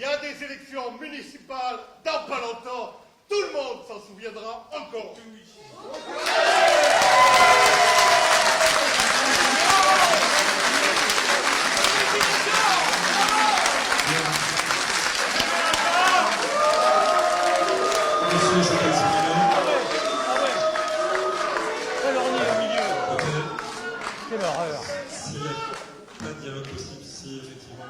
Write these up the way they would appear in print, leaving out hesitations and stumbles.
Il y a des élections municipales dans pas longtemps. Tout le monde s'en souviendra encore. Quelle horreur. S'il n'y a pas de dialogue possible, si effectivement.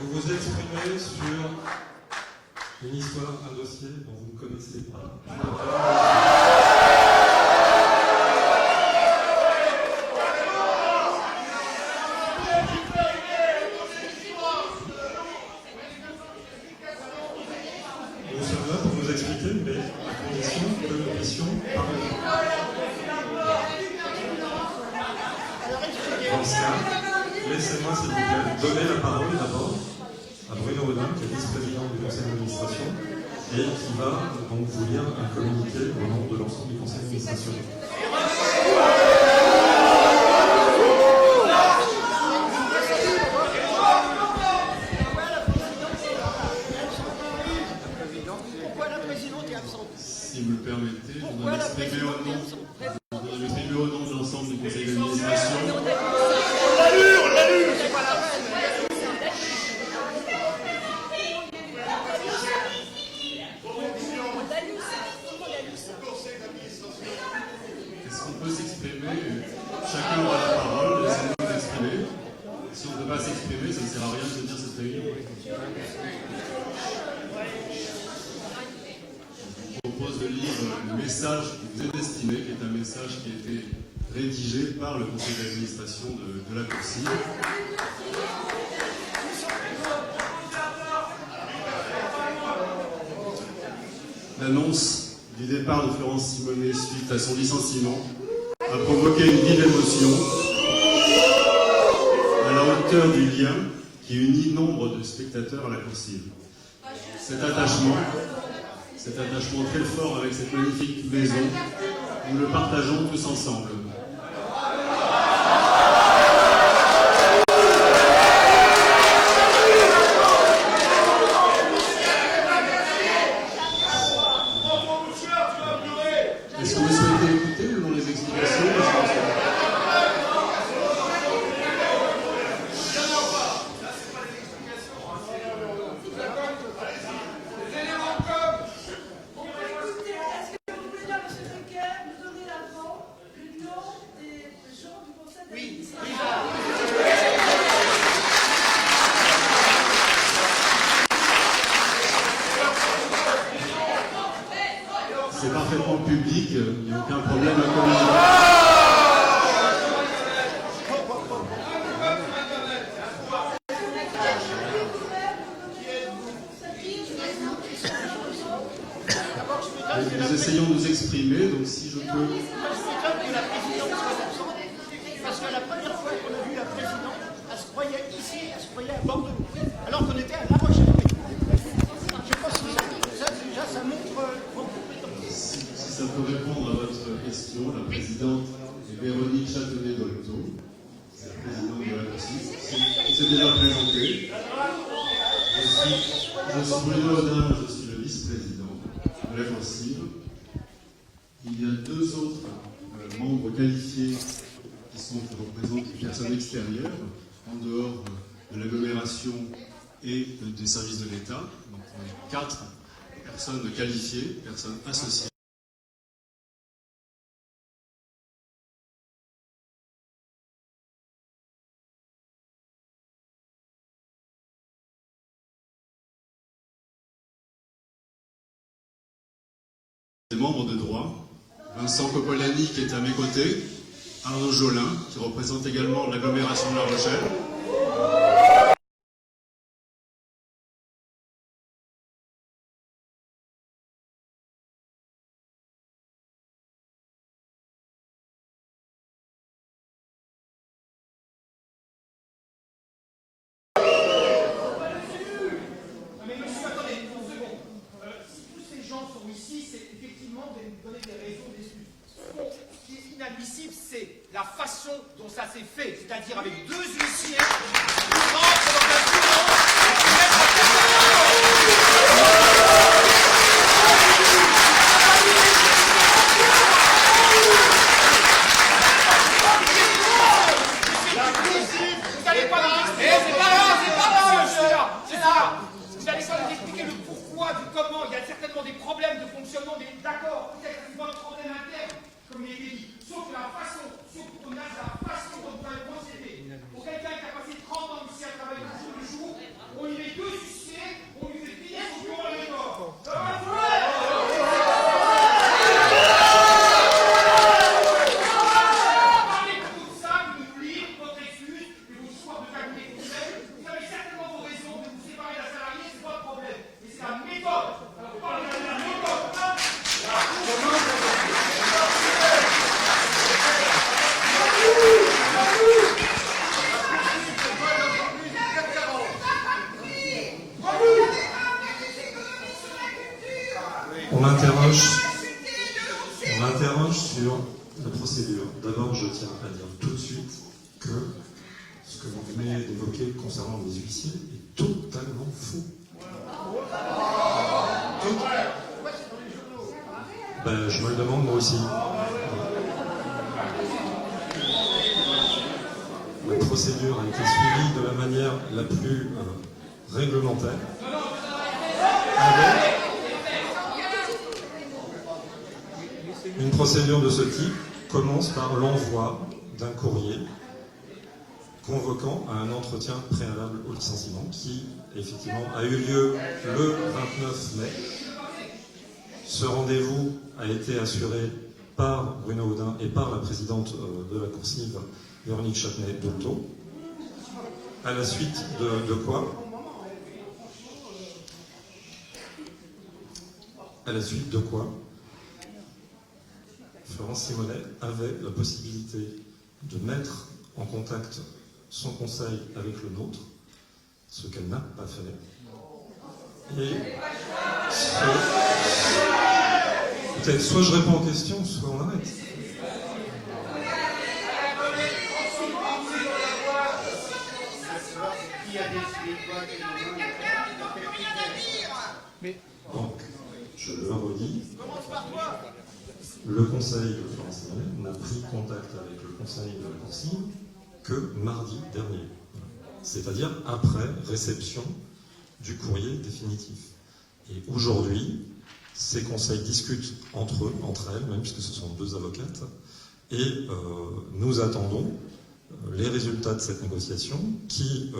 Vous vous exprimez sur une histoire, un dossier dont vous ne connaissez pas. Nous sommes là pour nous expliquer, mais à condition que nous puissions parler. Laissez-moi, s'il vous plaît, donner la parole d'abord à Bruno Audin, qui est vice-président du conseil d'administration, et qui va donc vous lire un communiqué au nom de l'ensemble du conseil d'administration. Pourquoi la présidente est absente? Si vous le permettez, je voudrais m'exprimer au nom de l'ensemble du conseil d'administration. On l'a lu. Est-ce qu'on peut s'exprimer? Chacun aura la parole, laissez-nous nous exprimer. Si on ne peut pas s'exprimer, ça ne sert à rien de tenir cette réunion. Je vous propose de lire le message qui vous est destiné, qui est un message qui a été rédigé par le conseil d'administration de la CORCIV. L'annonce du départ de Florence Simonet suite à son licenciement a provoqué une vive émotion à la hauteur du lien qui unit nombre de spectateurs à la CORCIV. Cet attachement très fort avec cette magnifique maison, nous le partageons tous ensemble. Est-ce que vous souhaitez écouter ou non les explications? C'est parfaitement public, il n'y a aucun problème à communiquer. Nous essayons de nous exprimer, donc si je peux... Parce que la première fois qu'on a vu la présidente, elle se croyait ici, elle se croyait à Bordeaux, alors qu'on était à La Rochelle. Je pense que ça déjà, ça montre vos compétences. Si ça peut répondre à votre question, la présidente est Véronique Châtenay-Dolto, c'est la présidente de la CORCIV. On s'est déjà présenté. Je suis Bruno Audin, je suis le vice-président de la CORCIV. Il y a deux autres membres qualifiés qui représentent des personnes extérieures, en dehors de l'agglomération et des services de l'État. Donc on est 4 personnes qualifiées, personnes associées. Des membres de droit, Vincent Coppolani qui est à mes côtés, Arnaud Jolin qui représente également l'agglomération de La Rochelle. Mais monsieur, attendez, une seconde. Si tous ces gens sont ici, c'est effectivement de nous donner des raisons d'excuse. Ce qui est inadmissible, c'est la façon dont ça s'est fait, c'est-à-dire avec deux huissiers qui rentrent dans un bureau et qui mettent la vous n'allez pas là. C'est pas là, c'est là. Vous allez pas nous expliquer le pourquoi, du comment. Il y a certainement des problèmes de fonctionnement, mais d'accord, peut-être que c'est pas un problème interne, comme il a été dit. Sauf que la façon, surtout on a la façon dont vous allez procéder. Pour quelqu'un qui a passé 30 ans ici à travailler jour le jour, on lui met deux huissiers, on lui fait payer son bureau à l'école. On m'interroge sur la procédure. D'abord, je tiens à dire tout de suite que ce que vous venez d'évoquer concernant les huissiers est totalement faux. Ben, je me le demande moi aussi. La procédure a été suivie de la manière la plus réglementaire. Une procédure de ce type commence par l'envoi d'un courrier convoquant à un entretien préalable au licenciement qui, effectivement, a eu lieu le 29 mai. Ce rendez-vous a été assuré par Bruno Audin et par la présidente de la Coursive, Véronique Châtenay-Dolto. À la suite de quoi Florence Simonet avait la possibilité de mettre en contact son conseil avec le nôtre, ce qu'elle n'a pas fait. Et peut-être soit je réponds aux questions, soit on arrête. Donc, je le redis. Le conseil de Florence Simonet n'a pris contact avec le conseil de la Coursive que mardi dernier. C'est-à-dire après réception du courrier définitif. Et aujourd'hui, ces conseils discutent entre eux, entre elles, même puisque ce sont deux avocates, et nous attendons les résultats de cette négociation qui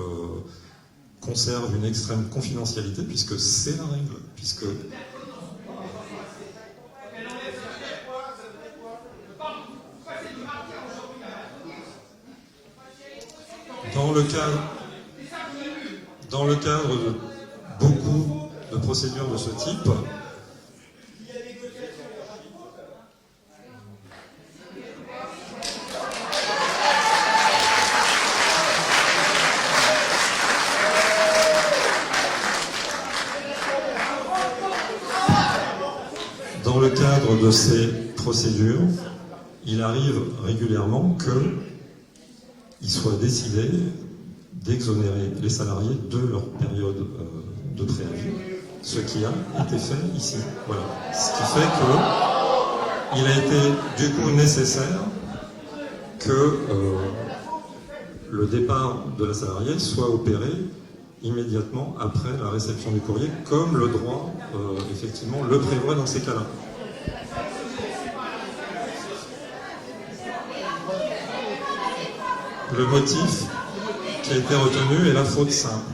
conserve une extrême confidentialité, puisque c'est la règle, puisque... Dans le cadre de beaucoup de procédures de ce type, dans le cadre de ces procédures, il arrive régulièrement qu'il soit décidé d'exonérer les salariés de leur période de préavis, ce qui a été fait ici. Voilà. Ce qui fait qu'il a été du coup nécessaire que le départ de la salariée soit opéré immédiatement après la réception du courrier, comme le droit, effectivement, le prévoit dans ces cas-là. Le motif qui a été retenu est la faute simple.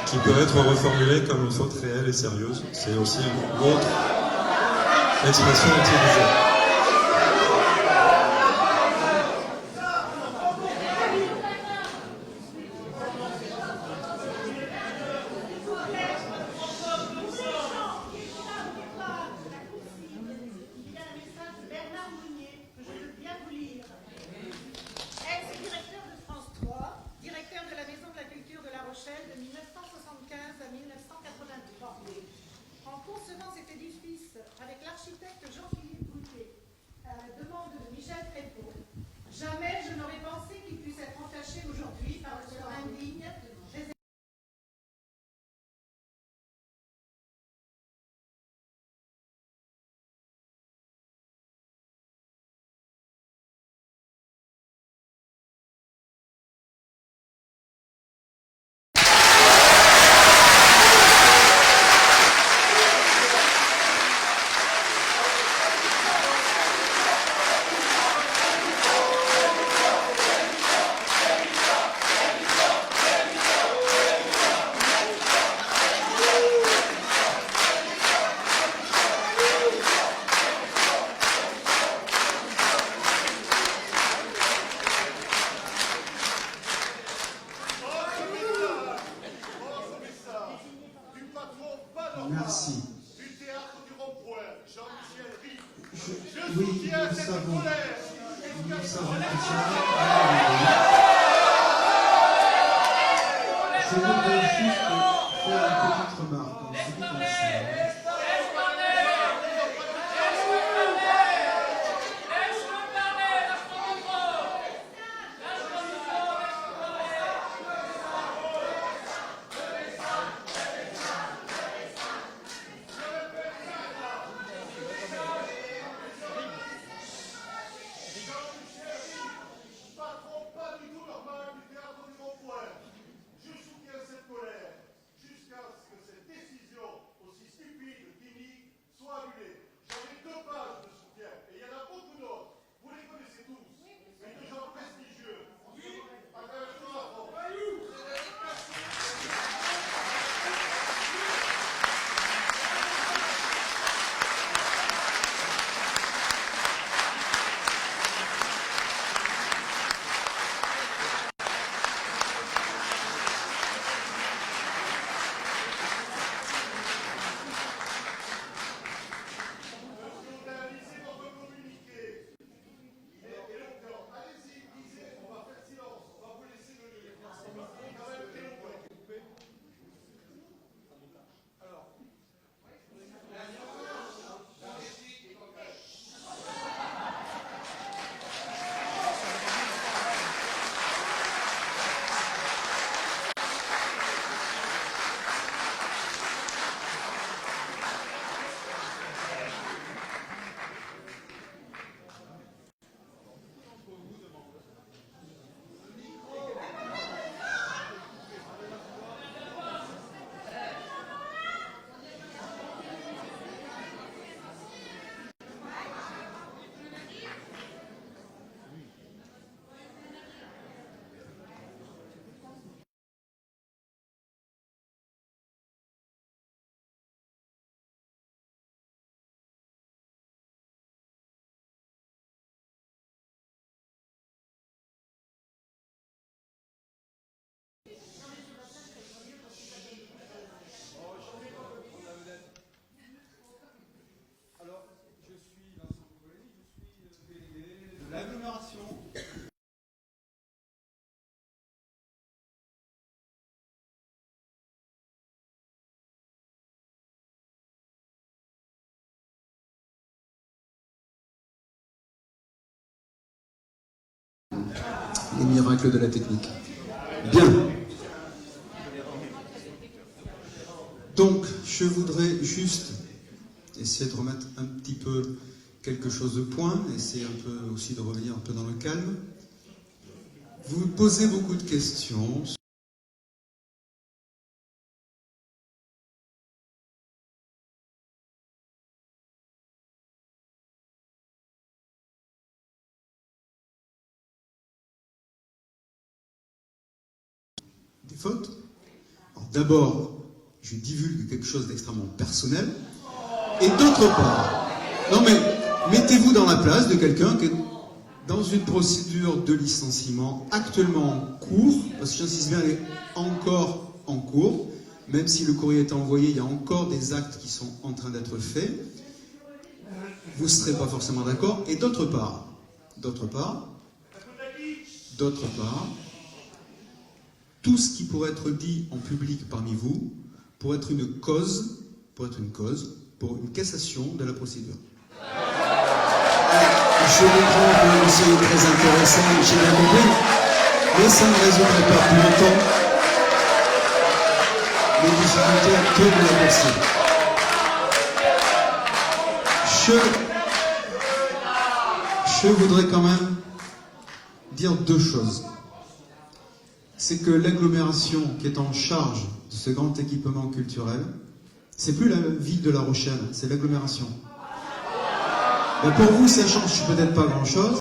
Qui peut être reformulée comme une faute réelle et sérieuse. C'est aussi une autre expression utilisée. Jamais je n'aurais pensé qu'il puisse être entaché aujourd'hui par le sort indigne des Merci. Du théâtre du rond-point, Jean-Michel Rive. Je Oui, soutiens nous cette savons. colère. Nous savons tout ça. Je voudrais juste faire une petite remarque en ce qui concerne. Les miracles de la technique. Bien. Donc, je voudrais juste essayer de remettre un petit peu quelque chose de point, essayer un peu aussi de revenir un peu dans le calme. Vous posez beaucoup de questions. Des fautes. D'abord, je divulgue quelque chose d'extrêmement personnel. Et d'autre part, non mais, mettez-vous dans la place de quelqu'un qui est dans une procédure de licenciement actuellement en cours, parce que j'insiste bien, elle est encore en cours, même si le courrier est envoyé, il y a encore des actes qui sont en train d'être faits. Vous ne serez pas forcément d'accord. Et d'autre part, tout ce qui pourrait être dit en public parmi vous pourrait être une cause pour une cassation de la procédure. Je comprends que vous soyez très intéressé, j'ai bien compris, mais ça ne résoudrait pas pour autant les difficultés actuelles de la procédure. Je voudrais quand même dire deux choses. C'est que l'agglomération qui est en charge de ce grand équipement culturel, c'est plus la ville de La Rochelle, c'est l'agglomération. Mais pour vous, ça change peut-être pas grand-chose.